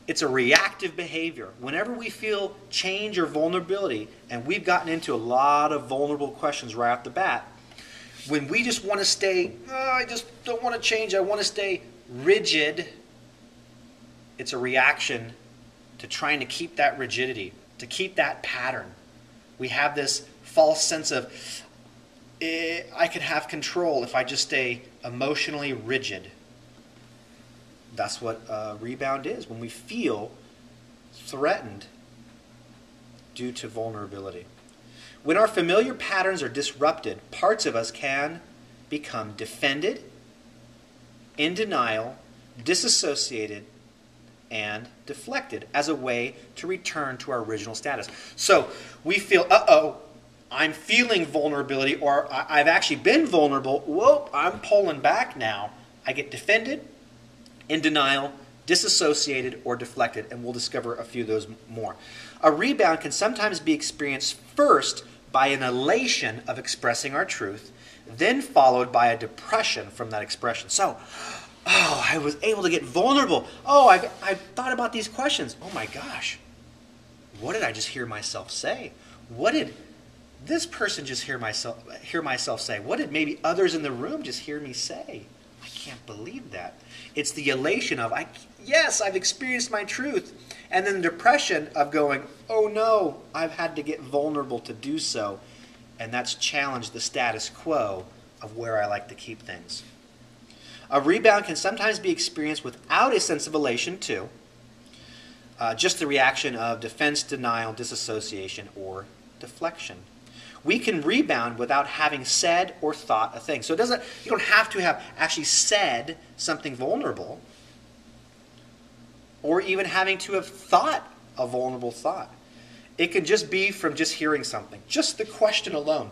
it's a reactive behavior. Whenever we feel change or vulnerability, and we've gotten into a lot of vulnerable questions right off the bat, when we just want to stay, I just don't want to change, I want to stay rigid, it's a reaction to trying to keep that rigidity, to keep that pattern. We have this false sense of, I can have control if I just stay emotionally rigid. That's what a rebound is, when we feel threatened due to vulnerability. When our familiar patterns are disrupted, parts of us can become defended, in denial, disassociated, and deflected as a way to return to our original status. So we feel, uh-oh, I'm feeling vulnerability, or I've actually been vulnerable. Whoa, I'm pulling back now. I get defended, in denial, disassociated, or deflected, and we'll discover a few of those more. A rebound can sometimes be experienced first by an elation of expressing our truth, then followed by a depression from that expression. So, oh, I was able to get vulnerable. Oh, I thought about these questions. Oh my gosh, what did I just hear myself say? What did this person just hear myself say? What did maybe others in the room just hear me say? I can't believe that. It's the elation of, yes, I've experienced my truth. And then the depression of going, oh no, I've had to get vulnerable to do so. And that's challenged the status quo of where I like to keep things. A rebound can sometimes be experienced without a sense of elation too. Just the reaction of defense, denial, disassociation, or deflection. We can rebound without having said or thought a thing. So you don't have to have actually said something vulnerable, or even having to have thought a vulnerable thought. It can just be from just hearing something, just the question alone.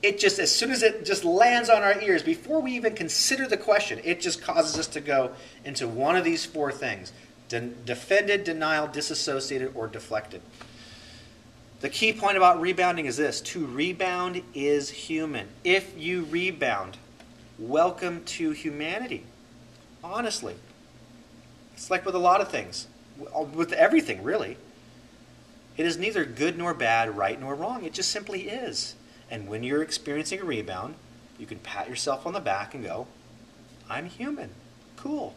It just, as soon as it just lands on our ears, before we even consider the question, it just causes us to go into one of these four things: defended, denial, disassociated, or deflected. The key point about rebounding is this: to rebound is human. If you rebound, welcome to humanity. Honestly. It's like with a lot of things. With everything, really. It is neither good nor bad, right nor wrong. It just simply is. And when you're experiencing a rebound, you can pat yourself on the back and go, I'm human. Cool.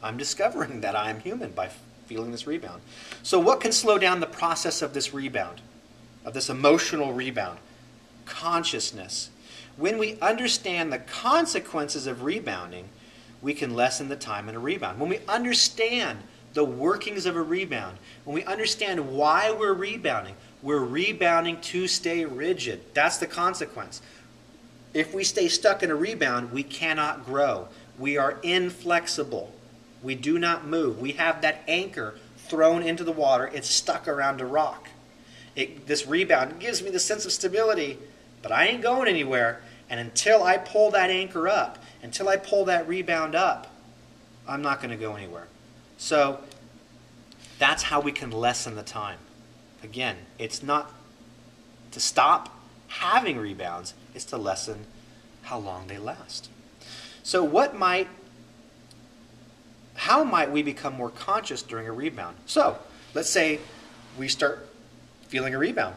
I'm discovering that I'm human by feeling this rebound. So what can slow down the process of this rebound, of this emotional rebound? Consciousness. When we understand the consequences of rebounding, we can lessen the time in a rebound. When we understand the workings of a rebound, when we understand why we're rebounding to stay rigid. That's the consequence. If we stay stuck in a rebound, we cannot grow. We are inflexible. We do not move. We have that anchor thrown into the water. It's stuck around a rock. This rebound gives me the sense of stability, but I ain't going anywhere. And until I pull that anchor up, until I pull that rebound up, I'm not going to go anywhere. So that's how we can lessen the time. Again, it's not to stop having rebounds, it's to lessen how long they last. So how might we become more conscious during a rebound? So let's say we start feeling a rebound.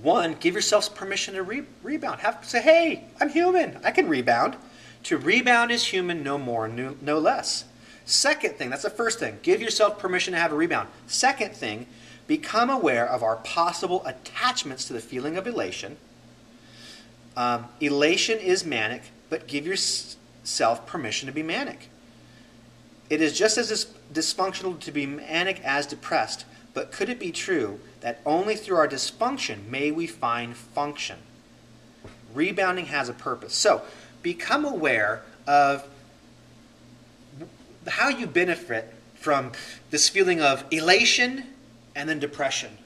One, give yourselves permission to rebound. Say, hey, I'm human. I can rebound. To rebound is human, no more, no less. Second thing, that's the first thing. Give yourself permission to have a rebound. Second thing, become aware of our possible attachments to the feeling of elation. Elation is manic, but give yourself permission to be manic. It is just as dysfunctional to be manic as depressed, but could it be true that only through our dysfunction may we find function? Rebounding has a purpose. So, become aware of how you benefit from this feeling of elation and then depression.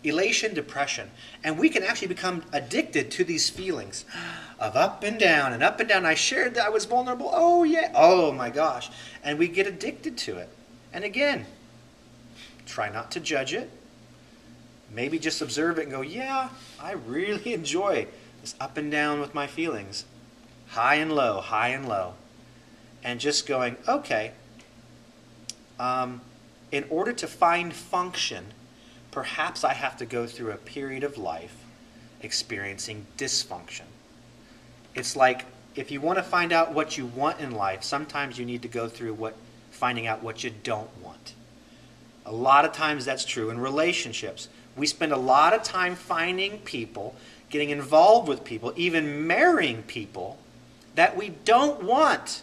Elation, depression. And we can actually become addicted to these feelings of up and down and up and down. I shared that I was vulnerable. Oh, yeah. Oh, my gosh. And we get addicted to it. And again, try not to judge it. Maybe just observe it and go, yeah, I really enjoy this up and down with my feelings. High and low, high and low. And just going, okay, in order to find function, perhaps I have to go through a period of life experiencing dysfunction. It's like if you want to find out what you want in life, sometimes you need to go through finding out what you don't want. A lot of times that's true in relationships. We spend a lot of time finding people, getting involved with people, even marrying people that we don't want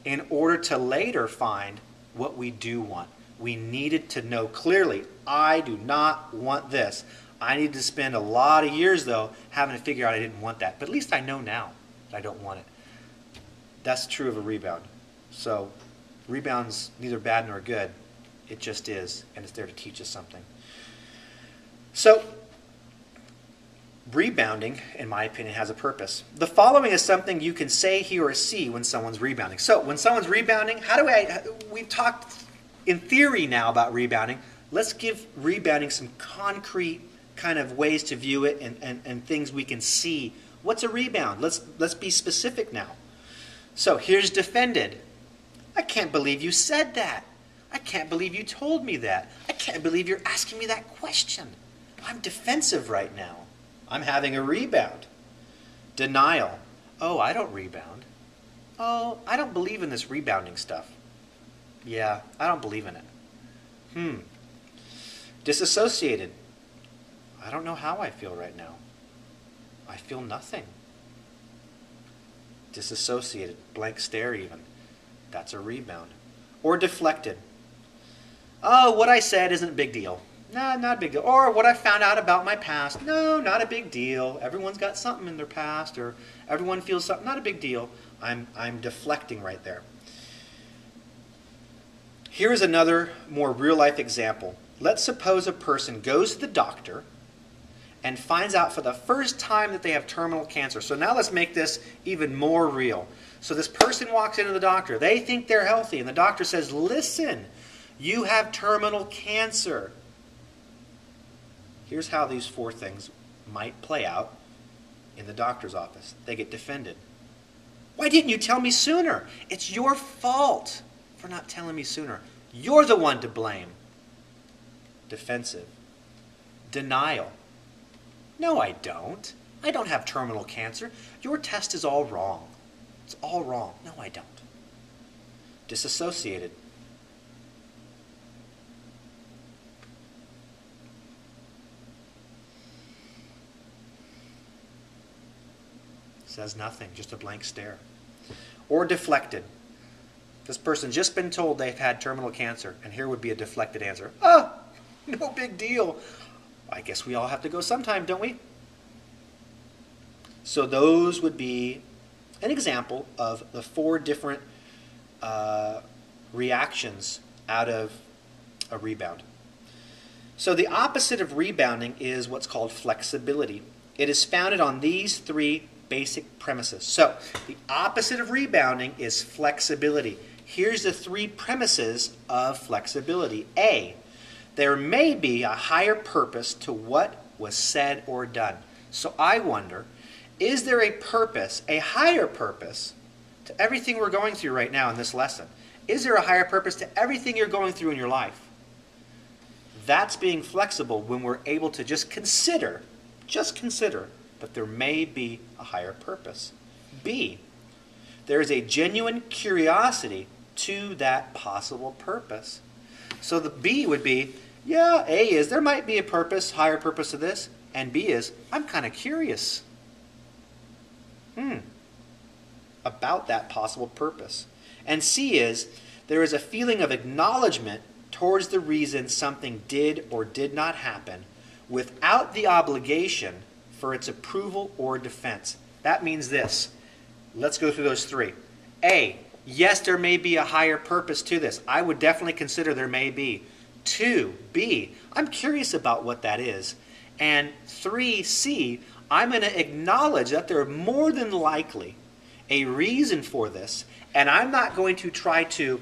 in order to later find what we do want. We needed to know clearly, I do not want this. I need to spend a lot of years, though, having to figure out I didn't want that. But at least I know now that I don't want it. That's true of a rebound. So Rebound's neither bad nor good. It just is, and it's there to teach us something. So, rebounding, in my opinion, has a purpose. The following is something you can say, hear, or see when someone's rebounding. So, when someone's rebounding, we've talked in theory now about rebounding. Let's give rebounding some concrete kind of ways to view it and things we can see. What's a rebound? Let's be specific now. So, here's defended. I can't believe you said that. I can't believe you told me that. I can't believe you're asking me that question. I'm defensive right now. I'm having a rebound. Denial. Oh, I don't rebound. Oh, I don't believe in this rebounding stuff. Yeah, I don't believe in it. Disassociated. I don't know how I feel right now. I feel nothing. Disassociated. Blank stare even. That's a rebound. Or deflected. Oh, what I said isn't a big deal. No, not a big deal. Or what I found out about my past. No, not a big deal. Everyone's got something in their past, or everyone feels something. Not a big deal. I'm deflecting right there. Here's another more real-life example. Let's suppose a person goes to the doctor and finds out for the first time that they have terminal cancer. So now let's make this even more real. So this person walks into the doctor. They think they're healthy, and the doctor says, listen, you have terminal cancer. Here's how these 4 things might play out in the doctor's office. They get defended. Why didn't you tell me sooner? It's your fault for not telling me sooner. You're the one to blame. Defensive. Denial. No, I don't. I don't have terminal cancer. Your test is all wrong. It's all wrong. No, I don't. Disassociated. Says nothing, just a blank stare. Or deflected. This person's just been told they've had terminal cancer, and here would be a deflected answer. Oh, no big deal. I guess we all have to go sometime, don't we? So those would be an example of the 4 different reactions out of a rebound. So the opposite of rebounding is what's called flexibility. It is founded on these 3 basic premises. So the opposite of rebounding is flexibility. Here's the 3 premises of flexibility. A, there may be a higher purpose to what was said or done. So I wonder, is there a purpose, a higher purpose, to everything we're going through right now in this lesson? Is there a higher purpose to everything you're going through in your life? That's being flexible when we're able to just consider that there may be a higher purpose. B, there is a genuine curiosity to that possible purpose. So the B would be, yeah, A is there might be a purpose, higher purpose to this, and B is I'm kind of curious about that possible purpose. And C is there is a feeling of acknowledgement towards the reason something did or did not happen without the obligation for its approval or defense. That means this. Let's go through those 3. A, yes, there may be a higher purpose to this. I would definitely consider there may be. 2, B, I'm curious about what that is. And 3, C, I'm going to acknowledge that there are more than likely a reason for this, and I'm not going to try to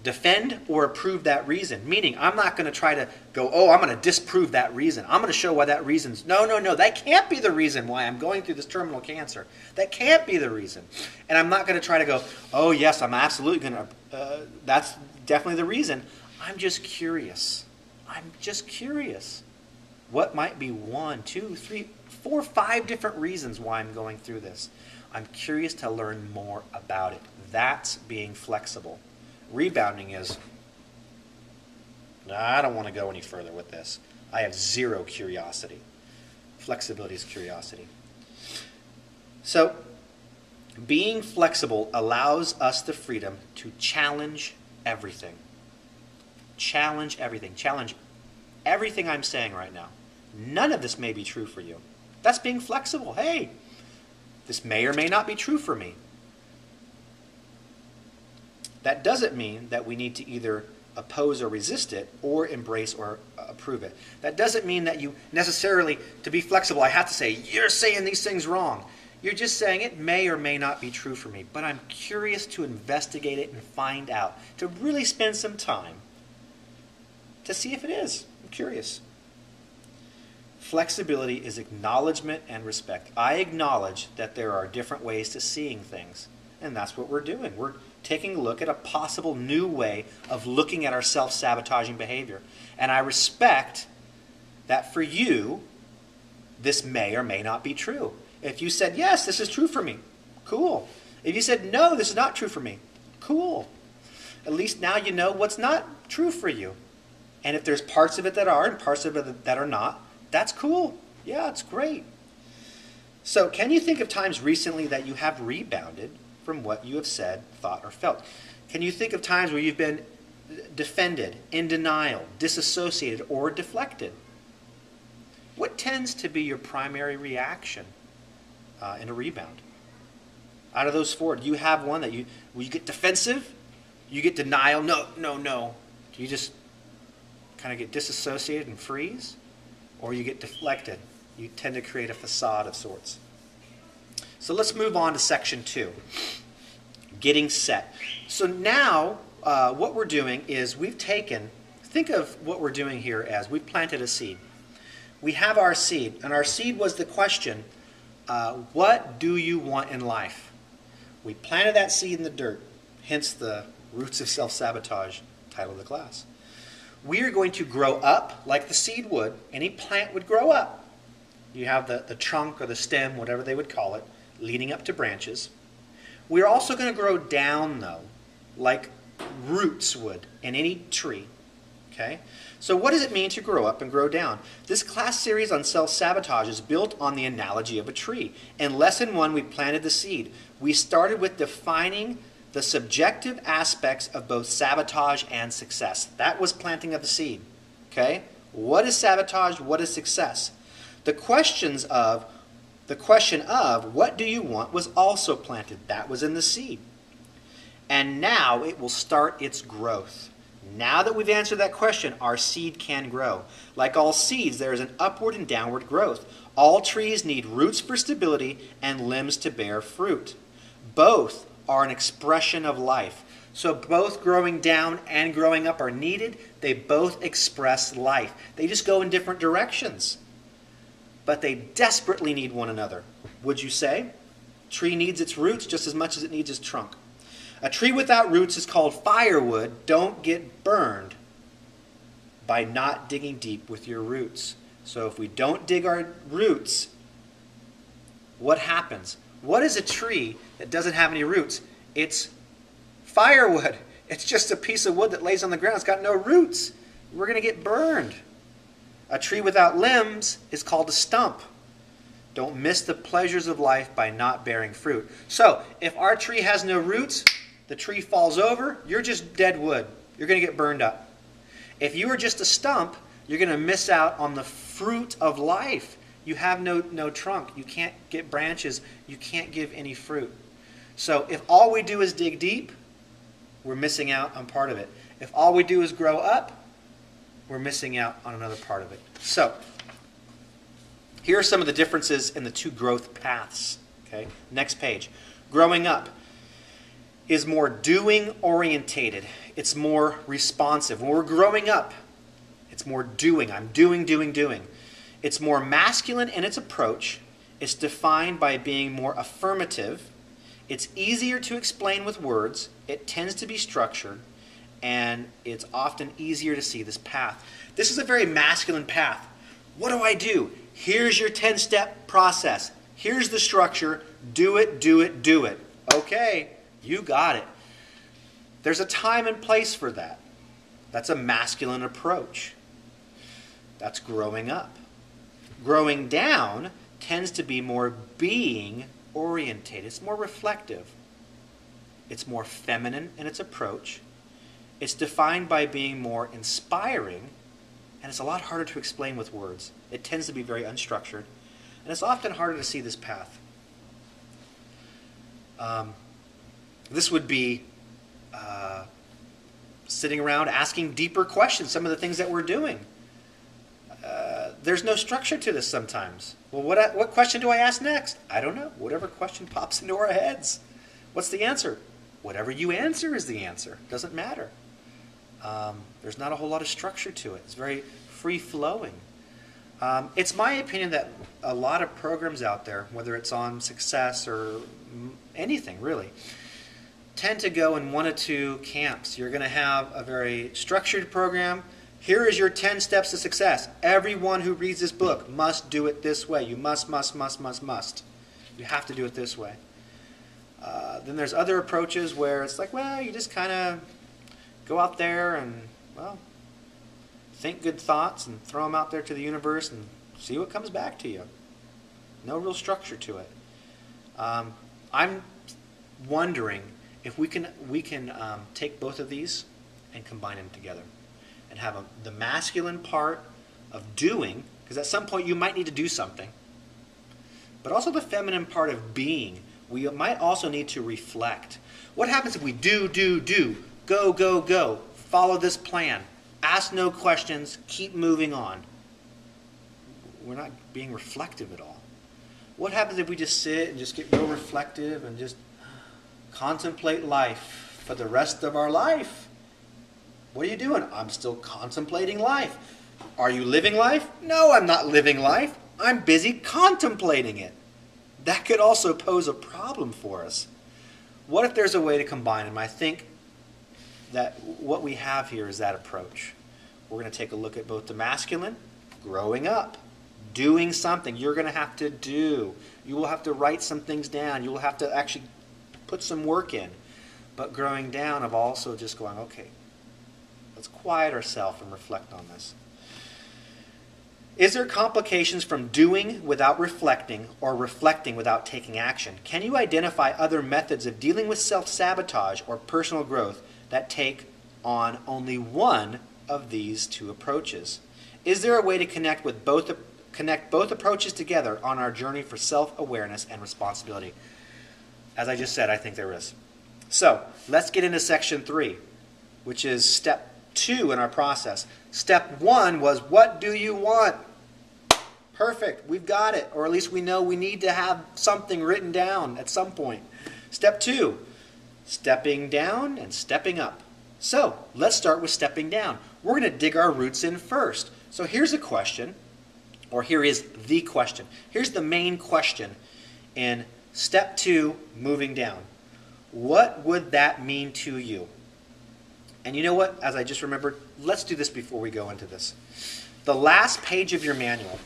defend or approve that reason. Meaning, I'm not going to try to go, oh, I'm going to disprove that reason. I'm going to show why that reason's, no, that can't be the reason why I'm going through this terminal cancer. That can't be the reason. And I'm not going to try to go, oh, yes, I'm absolutely going to, that's definitely the reason. I'm just curious. I'm just curious. What might be 1, 2, 3, 4, 5 different reasons why I'm going through this? I'm curious to learn more about it. That's being flexible. Rebounding is, I don't want to go any further with this. I have 0 curiosity. Flexibility is curiosity. So, being flexible allows us the freedom to challenge everything. Challenge everything. Challenge everything I'm saying right now. None of this may be true for you. That's being flexible. Hey, this may or may not be true for me. That doesn't mean that we need to either oppose or resist it or embrace or approve it. That doesn't mean that you necessarily, to be flexible, I have to say, you're saying these things wrong. You're just saying it may or may not be true for me, but I'm curious to investigate it and find out, to really spend some time to see if it is. I'm curious. Flexibility is acknowledgement and respect. I acknowledge that there are different ways to seeing things, and that's what we're doing. We're taking a look at a possible new way of looking at our self-sabotaging behavior. And I respect that for you, this may or may not be true. If you said, yes, this is true for me, cool. If you said, no, this is not true for me, cool. At least now you know what's not true for you. And if there's parts of it that are and parts of it that are not, that's cool. Yeah, it's great. So can you think of times recently that you have rebounded from what you have said, thought, or felt? Can you think of times where you've been defended, in denial, disassociated, or deflected? What tends to be your primary reaction in a rebound? Out of those four, do you have one that will you get defensive? You get denial? No, no, no. Do you just kind of get disassociated and freeze? Or you get deflected? You tend to create a facade of sorts. So let's move on to section 2, getting set. So now what we're doing is think of what we're doing here as we've planted a seed. We have our seed, and our seed was the question, what do you want in life? We planted that seed in the dirt, hence the Roots of Self-Sabotage title of the class. We are going to grow up like the seed would. Any plant would grow up. You have the trunk or the stem, whatever they would call it, leading up to branches. We're also going to grow down, though, like roots would in any tree. Okay? So what does it mean to grow up and grow down? This class series on self-sabotage is built on the analogy of a tree. In lesson 1, we planted the seed. We started with defining the subjective aspects of both sabotage and success. That was planting of the seed. Okay? What is sabotage? What is success? The question of what do you want was also planted. That was in the seed. And now it will start its growth. Now that we've answered that question, our seed can grow. Like all seeds, there is an upward and downward growth. All trees need roots for stability and limbs to bear fruit. Both are an expression of life. So both growing down and growing up are needed. They both express life. They just go in different directions. But they desperately need one another. Would you say? A tree needs its roots just as much as it needs its trunk. A tree without roots is called firewood. Don't get burned by not digging deep with your roots. So if we don't dig our roots, what happens? What is a tree that doesn't have any roots? It's firewood. It's just a piece of wood that lays on the ground. It's got no roots. We're going to get burned. A tree without limbs is called a stump. Don't miss the pleasures of life by not bearing fruit. So if our tree has no roots, the tree falls over, you're just dead wood. You're going to get burned up. If you are just a stump, you're going to miss out on the fruit of life. You have no trunk. You can't get branches. You can't give any fruit. So if all we do is dig deep, we're missing out on part of it. If all we do is grow up, we're missing out on another part of it. So here are some of the differences in the two growth paths. Okay, next page. Growing up is more doing orientated. It's more responsive. When we're growing up, it's more doing. I'm doing. It's more masculine in its approach. It's defined by being more affirmative. It's easier to explain with words. It tends to be structured. And it's often easier to see this path. This is a very masculine path. What do? Here's your 10-step process. Here's the structure. Do it. Okay, you got it. There's a time and place for that. That's a masculine approach. That's growing up. Growing down tends to be more being oriented. It's more reflective. It's more feminine in its approach. It's defined by being more inspiring, and it's a lot harder to explain with words. It tends to be very unstructured, and it's often harder to see this path. This would be sitting around asking deeper questions, some of the things that we're doing. There's no structure to this sometimes. Well, what question do I ask next? I don't know. Whatever question pops into our heads. What's the answer? Whatever you answer is the answer. Doesn't matter. There's not a whole lot of structure to it. It's very free-flowing. It's my opinion that a lot of programs out there, whether it's on success or anything really, tend to go in one of two camps. You're going to have a very structured program. Here is your 10 steps to success. Everyone who reads this book must do it this way. You must. You have to do it this way. Then there's other approaches where it's like, well, you just kind of go out there and, well, think good thoughts and throw them out there to the universe and see what comes back to you. No real structure to it. I'm wondering if we can take both of these and combine them together and have the masculine part of doing, because at some point you might need to do something, but also the feminine part of being. We might also need to reflect. What happens if we do, go, follow this plan, ask no questions, keep moving on? We're not being reflective at all. What happens if we just sit and just get real reflective and just contemplate life for the rest of our life? What are you doing? I'm still contemplating life. Are you living life? No, I'm not living life. I'm busy contemplating it. That could also pose a problem for us. What if there's a way to combine them? I think that what we have here is that approach. We're going to take a look at both the masculine, growing up, doing something. You're going to have to do. You will have to write some things down. You will have to actually put some work in. But growing down of also just going, okay, let's quiet ourselves and reflect on this. Is there complications from doing without reflecting or reflecting without taking action? Can you identify other methods of dealing with self-sabotage or personal growth that take on only one of these two approaches? Is there a way to connect both approaches together on our journey for self-awareness and responsibility? As I just said, I think there is. So let's get into section 3, which is step 2 in our process. Step 1 was, what do you want? Perfect, we've got it. Or at least we know we need to have something written down at some point. Step 2, stepping down and stepping up. So let's start with stepping down. We're going to dig our roots in first. So here's a question, or here is the question. Here's the main question in step 2, moving down. What would that mean to you? And you know what? As I just remembered, let's do this before we go into this. The last page of your manual,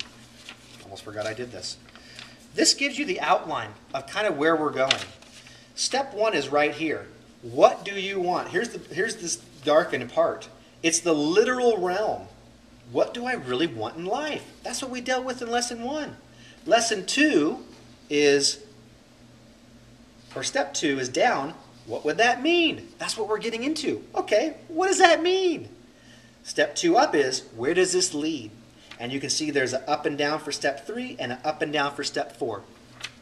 almost forgot I did this. This gives you the outline of kind of where we're going. Step 1 is right here. What do you want? Here's this darkened part. It's the literal realm. What do I really want in life? That's what we dealt with in lesson 1. Lesson 2 is, or step 2 is down. What would that mean? That's what we're getting into. Okay, what does that mean? Step 2 up is, where does this lead? And you can see there's an up and down for step 3 and an up and down for step 4.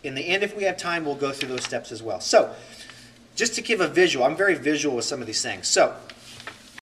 In the end, if we have time, we'll go through those steps as well. So, just to give a visual, I'm very visual with some of these things. So,